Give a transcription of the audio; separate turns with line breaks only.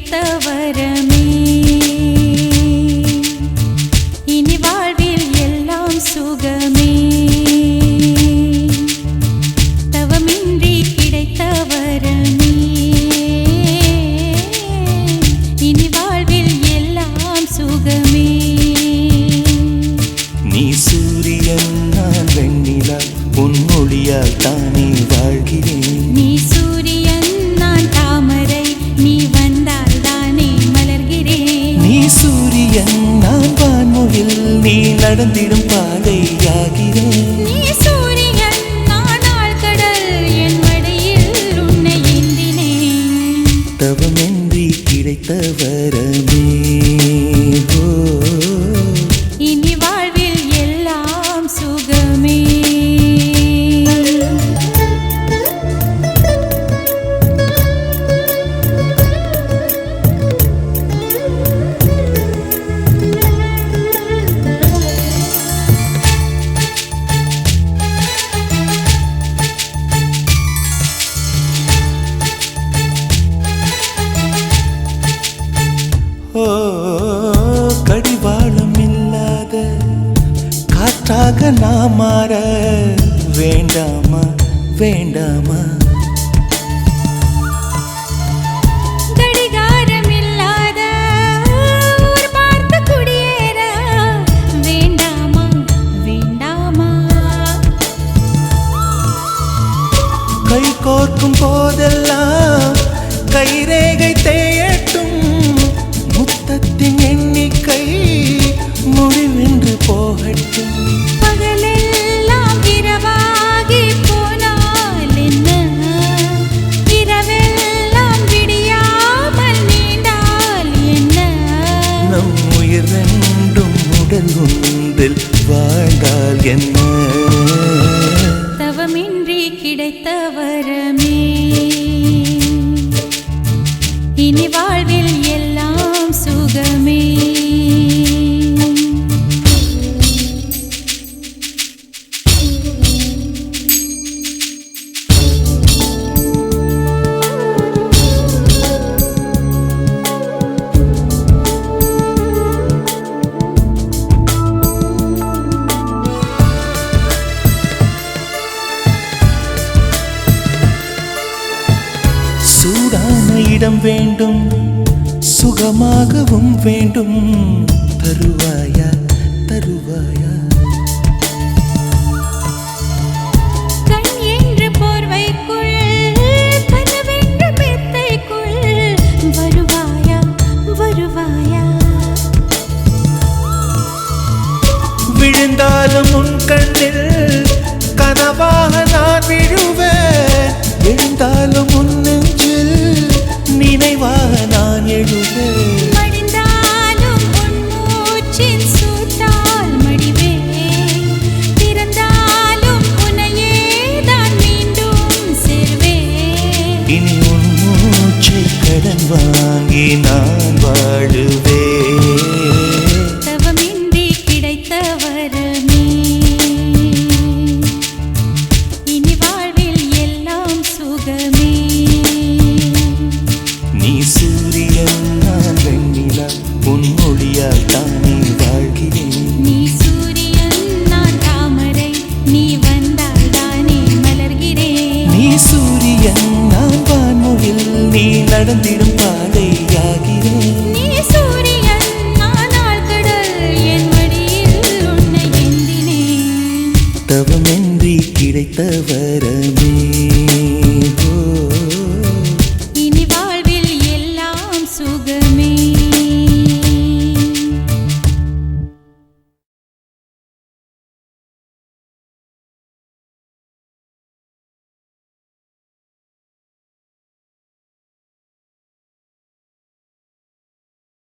கிடைத்த வரமே. இனி வாழ்வில் எல்லாம் சுகமே. தவமின்றி கிடைத்த வரமே. இனி வாழ்வில் எல்லாம் சுகமே.
நீ சூரியன் நான் வெண்ணிலா உன் ஒளியால் தானே வாழ்கிறேன்.
நீ சூரியன் நான் தாமரை நீ வந்தால் தானே மலர்கிறேன்.
நீ சூரியன் நான் வான்முகில் நீ நடந்திடும் பாதையாகிறேன்.
நீ சூரியன் நான் ஆழ்கடல் என் மடியில் உன்னை ஏந்தினேன்.
தவமின்றி கிடைத்த வரமே.
இனி வாழ்வில் எல்லாம் சுகமே.
கடிவாளம் இல்லாத காற்றாக நான் மாற வேண்டாமா வேண்டாமா.
கடிகாரம் இல்லாத ஊர் பார்த்து குடியேற வேண்டாமா வேண்டாமா.
கை கோர்க்கும் போதெல்லாம் கைரேகை தேயட்டும். முத்தத்தின் எண்ணிக்கை முடிவென்று போகட்டும்.
பகலெல்லாம் இரவாகி போனால் என்ன, இரவெல்லாம் விடியாமல் நீண்டால் என்ன.
நம் உயிர் ரெண்டும் உடல் ஒன்றில் வாழ்ந்தால் என்ன.
தவமின்றி கிடைத்த வரமே. இனி வாழ்வில் எல்லாம் சுகமே.
சூடான இடம் வேண்டும் சுகமாகவும் வேண்டும். தருவாயா தருவாயா.
கண் என்று போர்வைக்குள் கனவென்று மெத்தைக்குள் வருவாயா வருவாயா.
விழுந்தாலும் உன் கண்ணில் கனவாக நான் விழுவேன். எழுந்தாலும் உன் நெஞ்சில் நினைவாக நான் எழுவேன்.
மடிந்தாலும் உன் மூச்சின் சூட்டால் மடிவேன். பிறந்தாலும் உன்னையே தான் மீண்டும் சேர்வேன்.
இனி உன் மூச்சை கடன் வாங்கி நான் வாழுவேன்.
தவமின்றி கிடைத்த வரமே. இனி வாழ்வில் எல்லாம் சுகமே.
நீ சூரியன் நான் வெண்ணிலா உன் ஒளியால் தானே வாழ்கிறேன்.
நீ சூரியன் நான் தாமரை நீ வந்தால் தானே மலர்கிறேன்.
நீ சூரியன் நான் வான்முகில் நீ நடந்திடும் பாதையாகிறேன்.
நீ சூரியன் நான் ஆழ்கடல் என் மடியில் உன்னை ஏந்தினேன்.
தவமின்றி கிடைத்த வரமே.